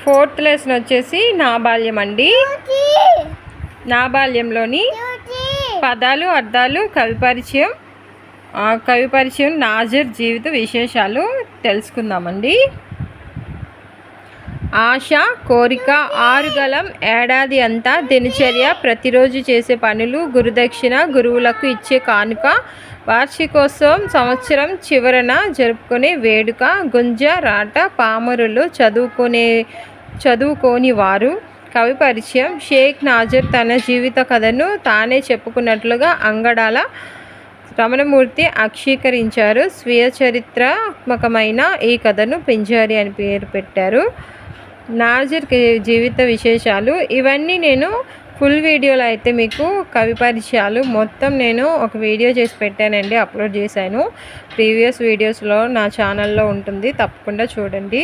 Fourth lesson వచ్చేసి నా బాల్యం అండి. నా బాల్యంలోని పదాలు అర్థాలు కవి పరిచయం నాజర్ జీవిత విశేషాలు తెలుసుకుందామండి. ఆశ, కోరిక, ఆరుగలం, ఏడాది అంతా దినచర్య, ప్రతిరోజు చేసే పనులు, గురుదక్షిణ, గురువులకు ఇచ్చే కానుక, వార్షికోత్సవం, సంవత్సరం చివరన జరుపుకునే వేడుక, గుంజ, రాట, పామరులు, చదువుకోని వారు. కవి పరిచయం. షేక్ నాజర్ తన జీవిత కథను తానే చెప్పుకున్నట్లుగా అంగడాల రమణమూర్తి ఆక్షీకరించారు. స్వీయ చరిత్రాత్మకమైన ఈ కథను పింజారి అని పేరు పెట్టారు. నాజర్ జీవిత విశేషాలు ఇవన్నీ నేను ఫుల్ వీడియోలో అయితే మీకు కవి పరిచయాలు మొత్తం నేను ఒక వీడియో చేసి పెట్టానండి, అప్లోడ్ చేశాను. ప్రీవియస్ వీడియోస్లో నా ఛానల్లో ఉంటుంది, తప్పకుండా చూడండి.